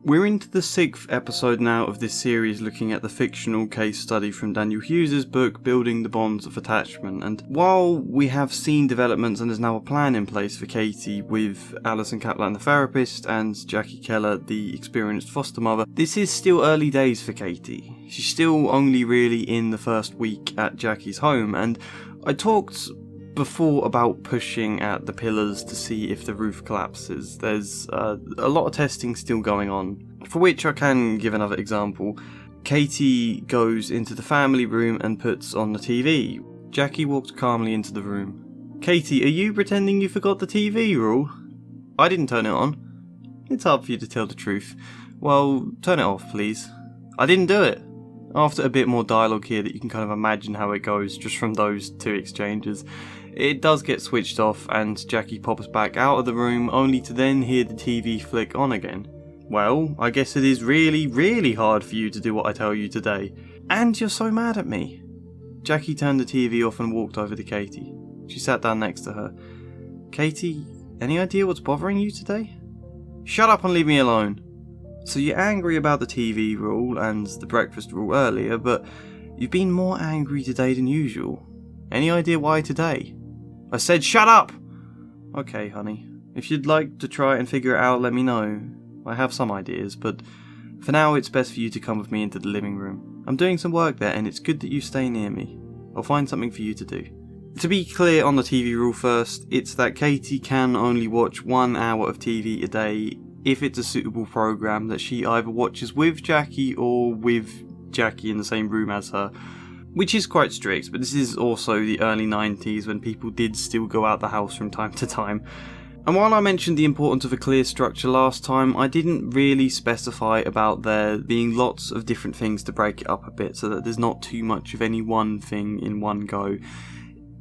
We're into the 6th episode now of this series looking at the fictional case study from Daniel Hughes' book Building the Bonds of Attachment, and while we have seen developments and there's now a plan in place for Katie with Alison Kaplan the therapist and Jackie Keller the experienced foster mother, this is still early days for Katie. She's still only really in the first week at Jackie's home, and I talked before about pushing at the pillars to see if the roof collapses. There's a lot of testing still going on, for which I can give another example. Katie goes into the family room and puts on the TV. Jackie walks calmly into the room. Katie, are you pretending you forgot the TV rule? I didn't turn it on. It's hard for you to tell the truth. Well, turn it off, please. I didn't do it. After a bit more dialogue here that you can kind of imagine how it goes just from those two exchanges, it does get switched off and Jackie pops back out of the room only to then hear the TV flick on again. Well, I guess it is really, really hard for you to do what I tell you today. And you're so mad at me. Jackie turned the TV off and walked over to Katie. She sat down next to her. Katie, any idea what's bothering you today? Shut up and leave me alone. So you're angry about the TV rule and the breakfast rule earlier, but you've been more angry today than usual. Any idea why today? I said shut up! Okay, honey. If you'd like to try and figure it out, let me know. I have some ideas, but for now it's best for you to come with me into the living room. I'm doing some work there and it's good that you stay near me. I'll find something for you to do. To be clear on the TV rule first, it's that Katie can only watch 1 hour of TV a day if it's a suitable program that she either watches with Jackie or with Jackie in the same room as her. Which is quite strict, but this is also the early 90s when people did still go out the house from time to time. And while I mentioned the importance of a clear structure last time, I didn't really specify about there being lots of different things to break it up a bit so that there's not too much of any one thing in one go.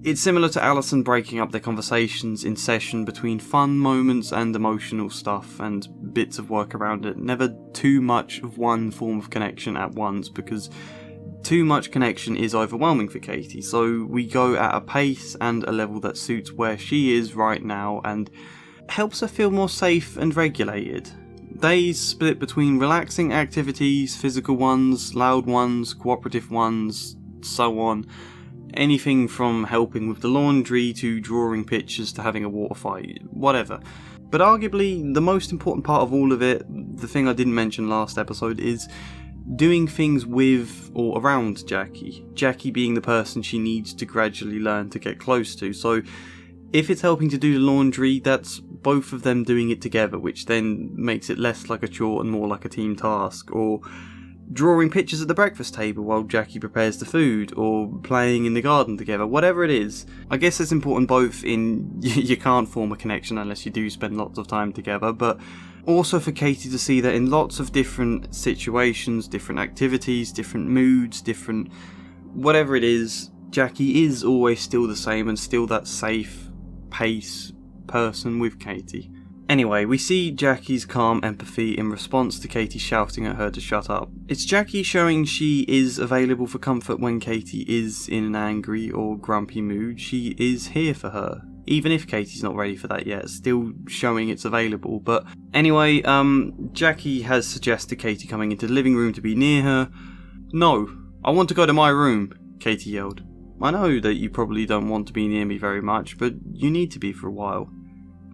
It's similar to Alison breaking up their conversations in session between fun moments and emotional stuff and bits of work around it. Never too much of one form of connection at once, because too much connection is overwhelming for Katie, so we go at a pace and a level that suits where she is right now and helps her feel more safe and regulated. Days split between relaxing activities, physical ones, loud ones, cooperative ones, so on. Anything from helping with the laundry to drawing pictures to having a water fight, whatever. But arguably the most important part of all of it, the thing I didn't mention last episode, is doing things with or around Jackie. Jackie being the person she needs to gradually learn to get close to. So if it's helping to do the laundry, that's both of them doing it together, which then makes it less like a chore and more like a team task. Or drawing pictures at the breakfast table while Jackie prepares the food, or playing in the garden together, whatever it is. I guess it's important both in you can't form a connection unless you do spend lots of time together, but also for Katie to see that in lots of different situations, different activities, different moods, different whatever it is, Jackie is always still the same and still that safe pace person with Katie. Anyway, we see Jackie's calm empathy in response to Katie shouting at her to shut up. It's Jackie showing she is available for comfort when Katie is in an angry or grumpy mood. She is here for her. Even if Katie's not ready for that yet, still showing it's available. But anyway, Jackie has suggested Katie coming into the living room to be near her. No, I want to go to my room, Katie yelled. I know that you probably don't want to be near me very much, but you need to be for a while.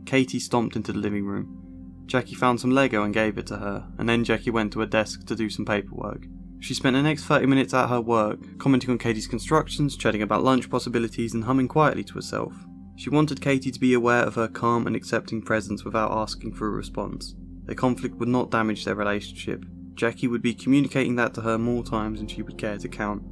Katie stomped into the living room. Jackie found some Lego and gave it to her, and then Jackie went to her desk to do some paperwork. She spent the next 30 minutes at her work, commenting on Katie's constructions, chatting about lunch possibilities, and humming quietly to herself. She wanted Katie to be aware of her calm and accepting presence without asking for a response. Their conflict would not damage their relationship. Jackie would be communicating that to her more times than she would care to count.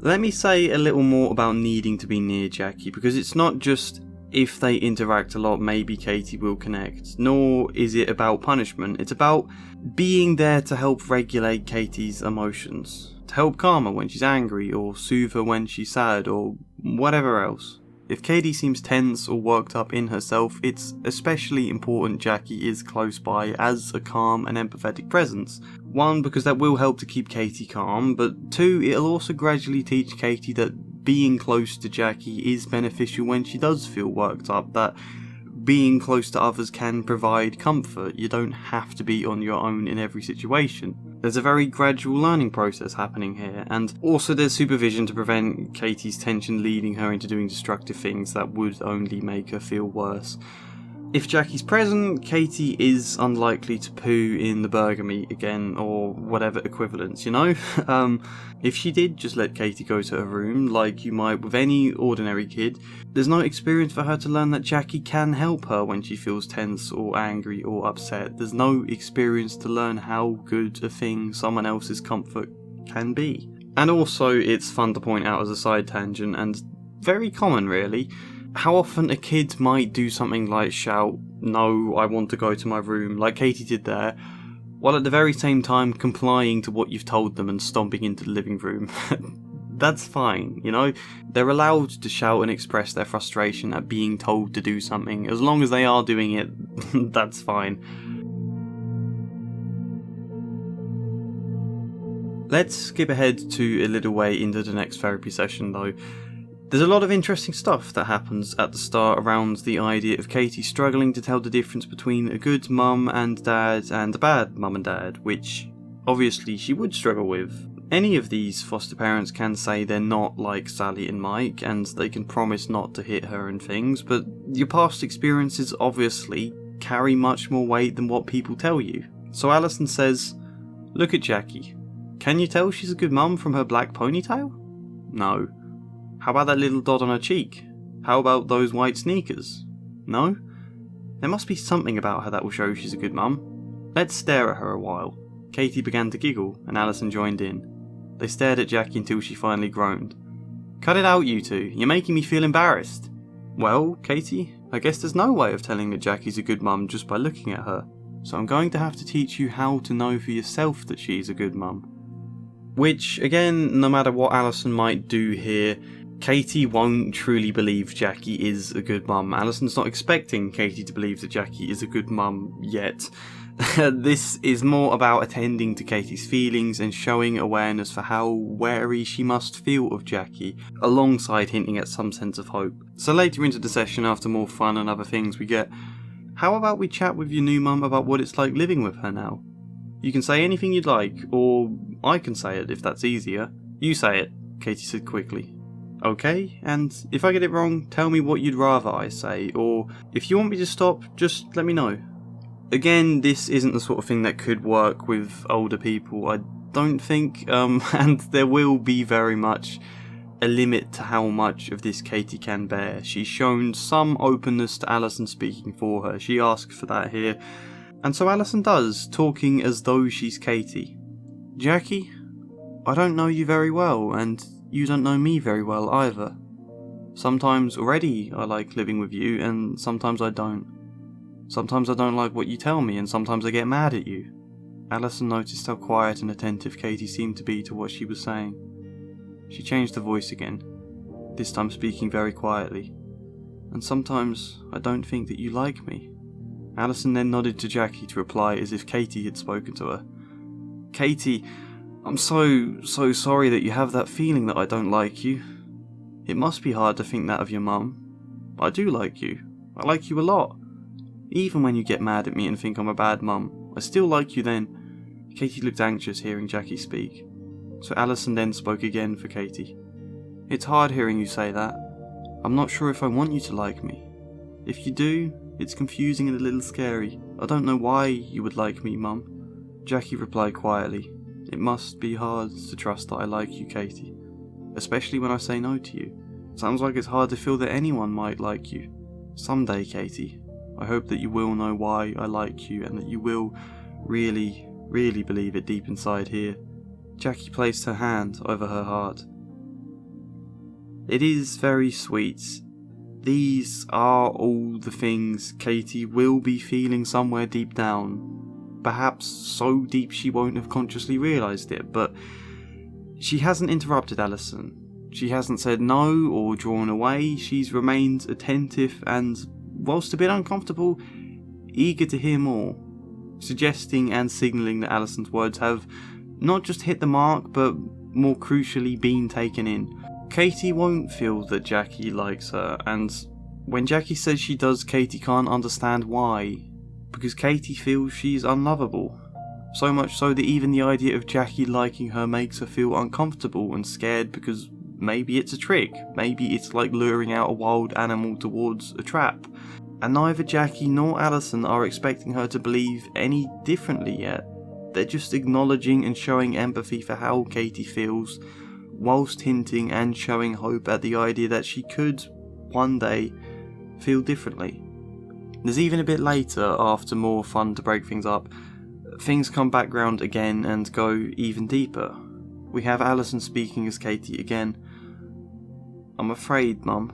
Let me say a little more about needing to be near Jackie, because it's not just if they interact a lot, maybe Katie will connect. Nor is it about punishment. It's about being there to help regulate Katie's emotions. To help calm her when she's angry, or soothe her when she's sad, or whatever else. If Katie seems tense or worked up in herself, it's especially important Jackie is close by as a calm and empathetic presence. 1, because that will help to keep Katie calm, but 2, it'll also gradually teach Katie that being close to Jackie is beneficial when she does feel worked up, that being close to others can provide comfort. You don't have to be on your own in every situation. There's a very gradual learning process happening here, and also there's supervision to prevent Katie's tension leading her into doing destructive things that would only make her feel worse. If Jackie's present, Katie is unlikely to poo in the burger meat again, or whatever equivalents, you know? If she did just let Katie go to her room, like you might with any ordinary kid, there's no experience for her to learn that Jackie can help her when she feels tense or angry or upset. There's no experience to learn how good a thing someone else's comfort can be. And also, it's fun to point out as a side tangent, and very common really, how often a kid might do something like shout, "No, I want to go to my room," like Katie did there, while at the very same time complying to what you've told them and stomping into the living room. That's fine, you know? They're allowed to shout and express their frustration at being told to do something. As long as they are doing it, that's fine. Let's skip ahead to a little way into the next therapy session though. There's a lot of interesting stuff that happens at the start around the idea of Katie struggling to tell the difference between a good mum and dad and a bad mum and dad, which obviously she would struggle with. Any of these foster parents can say they're not like Sally and Mike, and they can promise not to hit her and things, but your past experiences obviously carry much more weight than what people tell you. So Alison says, "Look at Jackie. Can you tell she's a good mum from her black ponytail? No. How about that little dot on her cheek? How about those white sneakers? No? There must be something about her that will show she's a good mum. Let's stare at her a while." Katie began to giggle, and Alison joined in. They stared at Jackie until she finally groaned. "Cut it out, you two. You're making me feel embarrassed." "Well, Katie, I guess there's no way of telling that Jackie's a good mum just by looking at her. So I'm going to have to teach you how to know for yourself that she's a good mum." Which, again, no matter what Alison might do here, Katie won't truly believe Jackie is a good mum. Alison's not expecting Katie to believe that Jackie is a good mum yet. This is more about attending to Katie's feelings and showing awareness for how wary she must feel of Jackie, alongside hinting at some sense of hope. So later into the session, after more fun and other things, we get, "How about we chat with your new mum about what it's like living with her now? You can say anything you'd like, or I can say it if that's easier." "You say it," Katie said quickly. "Okay, and if I get it wrong, tell me what you'd rather I say, or if you want me to stop, just let me know." Again, this isn't the sort of thing that could work with older people, I don't think, and there will be very much a limit to how much of this Katie can bear. She's shown some openness to Alison speaking for her. She asked for that here, and so Alison does, talking as though she's Katie. "Jackie, I don't know you very well, and you don't know me very well either. Sometimes already I like living with you, and sometimes I don't. Sometimes I don't like what you tell me, and sometimes I get mad at you." Alison noticed how quiet and attentive Katie seemed to be to what she was saying. She changed her voice again, this time speaking very quietly. "And sometimes I don't think that you like me." Alison then nodded to Jackie to reply as if Katie had spoken to her. "Katie, I'm so sorry that you have that feeling that I don't like you. It must be hard to think that of your mum. I do like you. I like you a lot. Even when you get mad at me and think I'm a bad mum, I still like you then." Katie looked anxious hearing Jackie speak. So Alison then spoke again for Katie. "It's hard hearing you say that. I'm not sure if I want you to like me. If you do, it's confusing and a little scary. I don't know why you would like me, Mum." Jackie replied quietly, "It must be hard to trust that I like you, Katie. Especially when I say no to you. Sounds like it's hard to feel that anyone might like you. Someday, Katie, I hope that you will know why I like you and that you will really, really believe it deep inside here." Jackie placed her hand over her heart. It is very sweet. These are all the things Katie will be feeling somewhere deep down. Perhaps so deep she won't have consciously realised it, but she hasn't interrupted Alison. She hasn't said no or drawn away. She's remained attentive and, whilst a bit uncomfortable, eager to hear more, suggesting and signalling that Alison's words have not just hit the mark, but more crucially been taken in. Katie won't feel that Jackie likes her, and When Jackie says she does, Katie can't understand why, because Katie feels she's unlovable. So much so that even the idea of Jackie liking her makes her feel uncomfortable and scared, because maybe it's a trick, maybe it's like luring out a wild animal towards a trap. And neither Jackie nor Alison are expecting her to believe any differently yet. They're just acknowledging and showing empathy for how Katie feels, whilst hinting and showing hope at the idea that she could, one day, feel differently. There's even a bit later, after more fun to break things up, things come back round again and go even deeper. We have Alison speaking as Katie again. "I'm afraid, Mum.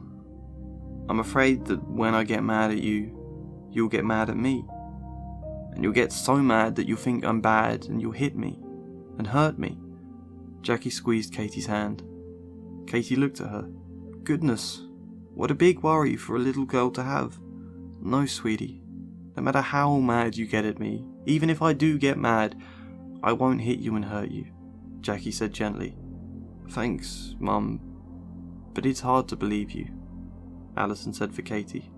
I'm afraid that when I get mad at you, you'll get mad at me. And you'll get so mad that you'll think I'm bad and you'll hit me and hurt me." Jackie squeezed Katie's hand. Katie looked at her. "Goodness, what a big worry for a little girl to have. No, sweetie. No matter how mad you get at me, even if I do get mad, I won't hit you and hurt you," Jackie said gently. "Thanks, Mum, but it's hard to believe you," Alison said for Katie.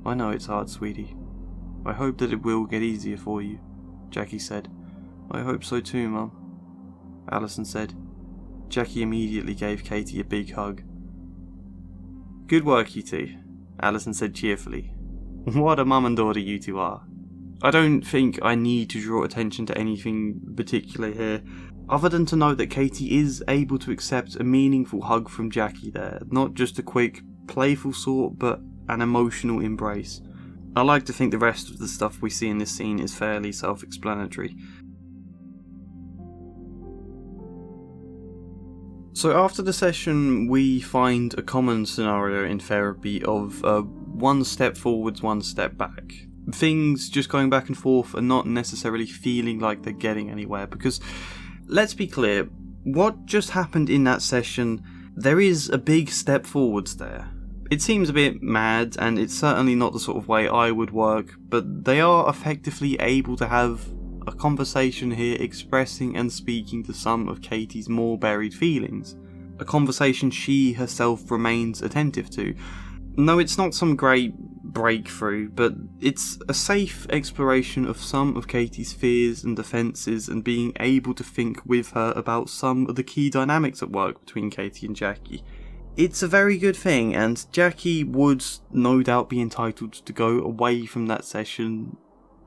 "I know it's hard, sweetie. I hope that it will get easier for you," Jackie said. "I hope so too, Mum," Alison said. Jackie immediately gave Katie a big hug. "Good work, you two," Alison said cheerfully. "What a mum and daughter you two are. I don't think I need to draw attention to anything particular here, other than to note that Katie is able to accept a meaningful hug from Jackie there, not just a quick, playful sort, but an emotional embrace. I like to think the rest of the stuff we see in this scene is fairly self-explanatory. So after the session, we find a common scenario in therapy of one step forwards, one step back. Things just going back and forth and not necessarily feeling like they're getting anywhere, because let's be clear, what just happened in that session, there is a big step forwards there. It seems a bit mad, and it's certainly not the sort of way I would work, but they are effectively able to have a conversation here expressing and speaking to some of Katie's more buried feelings. A conversation she herself remains attentive to. No, it's not some great breakthrough, but it's a safe exploration of some of Katie's fears and defences, and being able to think with her about some of the key dynamics at work between Katie and Jackie. It's a very good thing, and Jackie would no doubt be entitled to go away from that session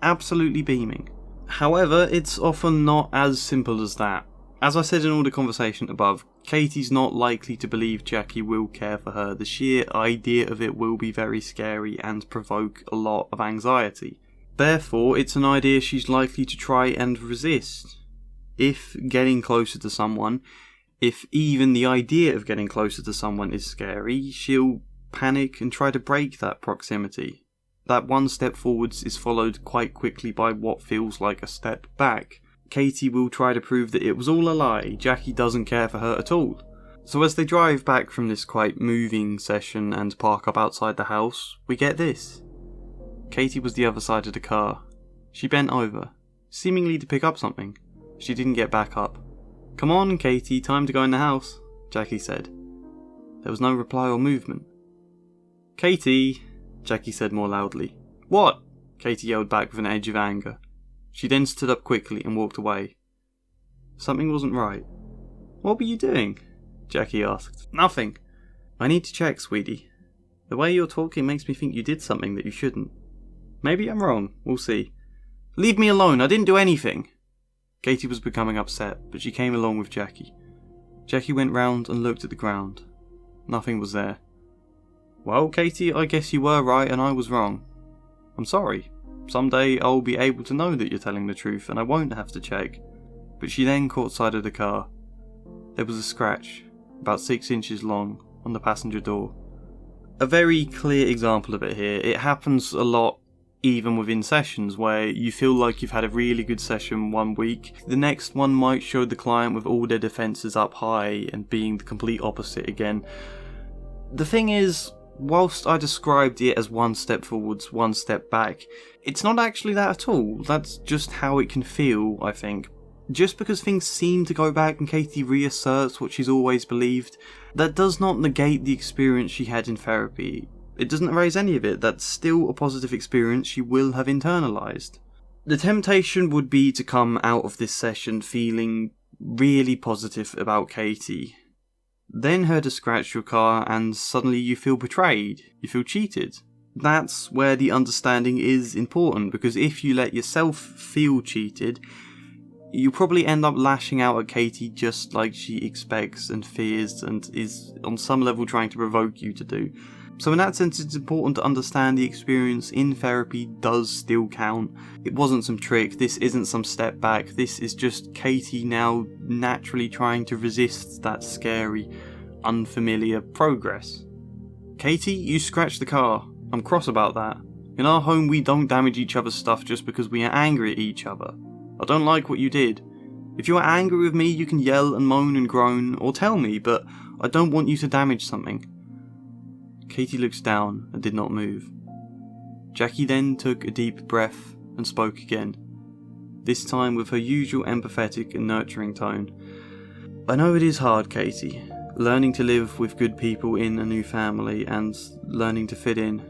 absolutely beaming. However, it's often not as simple as that. As I said in all the conversation above, Katie's not likely to believe Jackie will care for her. The sheer idea of it will be very scary and provoke a lot of anxiety. Therefore, it's an idea she's likely to try and resist. If getting closer to someone, if even the idea of getting closer to someone is scary, she'll panic and try to break that proximity. That one step forwards is followed quite quickly by what feels like a step back. Katie will try to prove that it was all a lie, Jackie doesn't care for her at all. So as they drive back from this quite moving session and park up outside the house, we get this. Katie was the other side of the car. She bent over, seemingly to pick up something. She didn't get back up. "Come on, Katie, time to go in the house," Jackie said. There was no reply or movement. "Katie," Jackie said more loudly. "What?" Katie yelled back with an edge of anger. She then stood up quickly and walked away. Something wasn't right. "What were you doing?" Jackie asked. "Nothing." "I need to check, sweetie. The way you're talking makes me think you did something that you shouldn't. Maybe I'm wrong, we'll see." "Leave me alone, I didn't do anything." Katie was becoming upset, but she came along with Jackie. Jackie went round and looked at the ground. Nothing was there. "Well, Katie, I guess you were right and I was wrong. I'm sorry. Someday I'll be able to know that you're telling the truth and I won't have to check." But she then caught sight of the car. There was a scratch, about 6 inches long, on the passenger door. A very clear example of it here. It happens a lot even within sessions, where you feel like you've had a really good session one week, the next one might show the client with all their defences up high and being the complete opposite again. The thing is, whilst I described it as one step forwards, one step back, it's not actually that at all. That's just how it can feel, I think. Just because things seem to go back and Katie reasserts what she's always believed, that does not negate the experience she had in therapy. it doesn't erase any of it. That's still a positive experience she will have internalised. The temptation would be to come out of this session feeling really positive about Katie. Then her to scratch your car and suddenly you feel betrayed, you feel cheated. That's where the understanding is important, because if you let yourself feel cheated, you probably end up lashing out at Katie just like she expects and fears and is on some level trying to provoke you to do. So in that sense, it's important to understand the experience in therapy does still count. It wasn't some trick, this isn't some step back, this is just Katie now naturally trying to resist that scary, unfamiliar progress. Katie, you scratched the car. I'm cross about that. In our home, we don't damage each other's stuff just because we are angry at each other. I don't like what you did. If you are angry with me, you can yell and moan and groan, or tell me, but I don't want you to damage something. Katie looks down and did not move. Jackie then took a deep breath and spoke again, this time with her usual empathetic and nurturing tone. I know it is hard, Katie, learning to live with good people in a new family and learning to fit in.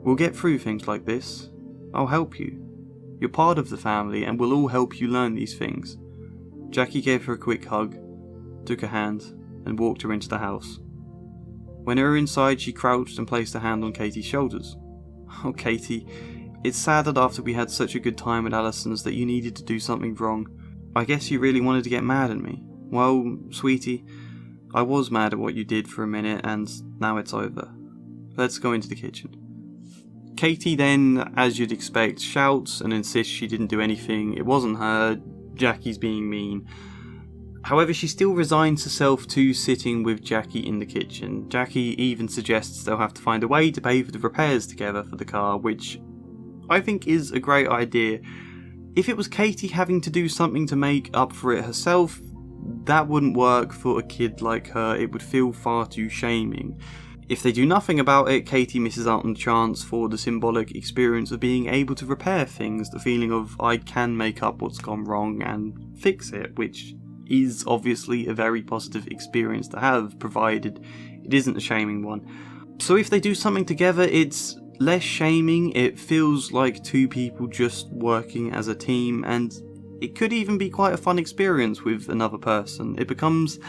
We'll get through things like this. I'll help you. You're part of the family and we'll all help you learn these things. Jackie gave her a quick hug, took her hand, and walked her into the house. When they were inside, she crouched and placed a hand on Katie's shoulders. Oh, Katie, it's sad that after we had such a good time at Allison's that you needed to do something wrong. I guess you really wanted to get mad at me. Well, sweetie, I was mad at what you did for a minute and now it's over. Let's go into the kitchen. Katie then, as you'd expect, shouts and insists she didn't do anything. It wasn't her. Jackie's being mean. However, she still resigns herself to sitting with Jackie in the kitchen. Jackie even suggests they'll have to find a way to pay for the repairs together for the car, which I think is a great idea. If it was Katie having to do something to make up for it herself, that wouldn't work for a kid like her. It would feel far too shaming. If they do nothing about it, Katie misses out on the chance for the symbolic experience of being able to repair things, the feeling of I can make up what's gone wrong and fix it, which is obviously a very positive experience to have, provided it isn't a shaming one. So if they do something together, it's less shaming, it feels like two people just working as a team, and it could even be quite a fun experience with another person. It becomes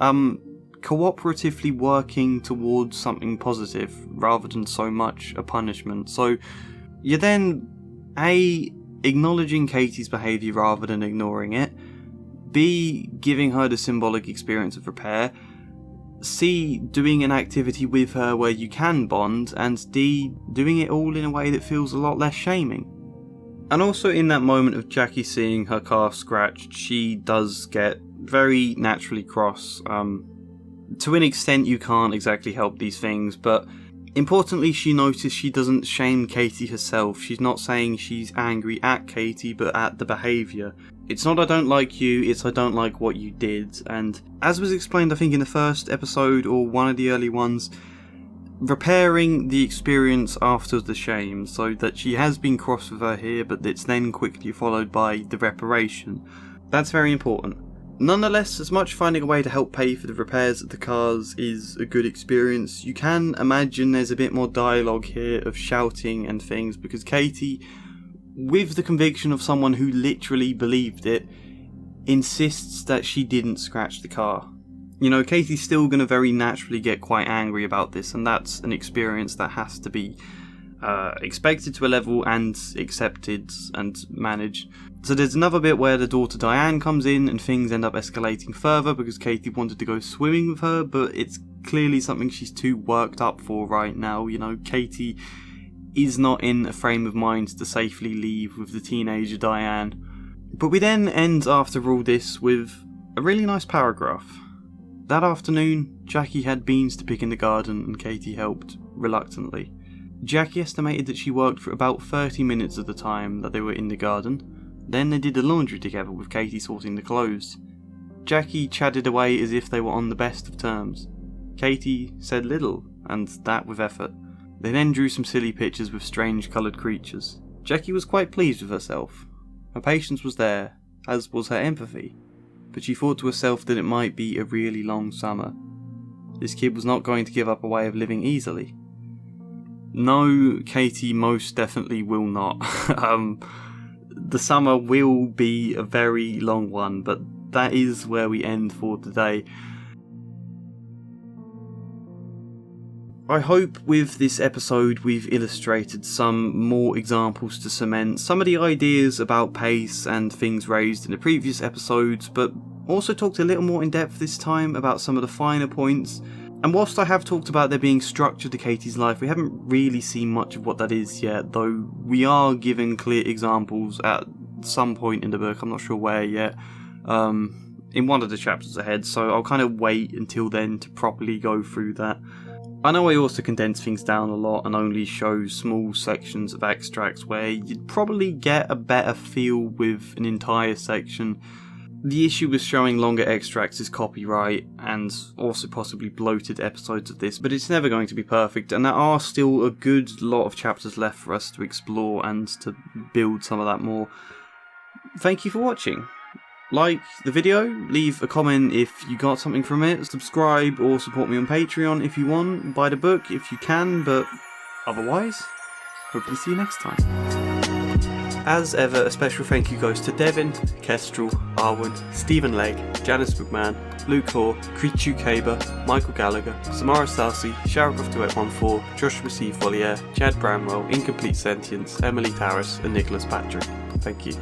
cooperatively working towards something positive rather than so much a punishment. So you're then A, acknowledging Katie's behaviour rather than ignoring it, B, giving her the symbolic experience of repair, C, doing an activity with her where you can bond, and D, doing it all in a way that feels a lot less shaming. And also in that moment of Jackie seeing her car scratched, she does get very naturally cross. To an extent you can't exactly help these things, but importantly she noticed she doesn't shame Katie herself. She's not saying she's angry at Katie, but at the behaviour. It's not I don't like you, it's I don't like what you did. And as was explained I think in the first episode or one of the early ones, repairing the experience after the shame, so that she has been cross with her here, but it's then quickly followed by the reparation. That's very important. Nonetheless, as much finding a way to help pay for the repairs of the cars is a good experience, you can imagine there's a bit more dialogue here of shouting and things, because Katie, with the conviction of someone who literally believed it, insists that she didn't scratch the car. You know, Katie's still going to very naturally get quite angry about this, and that's an experience that has to be expected to a level and accepted and managed. So there's another bit where the daughter Diane comes in and things end up escalating further because Katie wanted to go swimming with her, but it's clearly something she's too worked up for right now. You know, Katie is not in a frame of mind to safely leave with the teenager Diane. But we then end after all this with a really nice paragraph. That afternoon, Jackie had beans to pick in the garden and Katie helped, reluctantly. Jackie estimated that she worked for about 30 minutes of the time that they were in the garden. Then they did the laundry together with Katie sorting the clothes. Jackie chatted away as if they were on the best of terms. Katie said little, and that with effort. They then drew some silly pictures with strange coloured creatures. Jackie was quite pleased with herself. Her patience was there, as was her empathy, but she thought to herself that it might be a really long summer. This kid was not going to give up a way of living easily. no, Katie most definitely will not. The summer will be a very long one, but that is where we end for today. I hope with this episode we've illustrated some more examples to cement some of the ideas about pace and things raised in the previous episodes, but also talked a little more in depth this time about some of the finer points. And whilst I have talked about there being structure to Katie's life, we haven't really seen much of what that is yet, though we are given clear examples at some point in the book. I'm not sure where yet, in one of the chapters ahead, so I'll kind of wait until then to properly go through that. I know I also condense things down a lot and only show small sections of extracts where you'd probably get a better feel with an entire section. The issue with showing longer extracts is copyright and also possibly bloated episodes of this, but it's never going to be perfect, and there are still a good lot of chapters left for us to explore and to build some of that more. Thank you for watching. Like the video, leave a comment if you got something from it, subscribe or support me on Patreon if you want, buy the book if you can, but otherwise, hopefully see you next time. As ever, a special thank you goes to Devin, Kestrel, Arwen, Stephen Legg, Janice McMahon, Luke Hoare, Creechu Caber, Michael Gallagher, Samara Stasi, Sharrock214, Joshua C. Follier, Chad Bramwell, Incomplete Sentience, Emily Tarras and Nicholas Patrick. Thank you.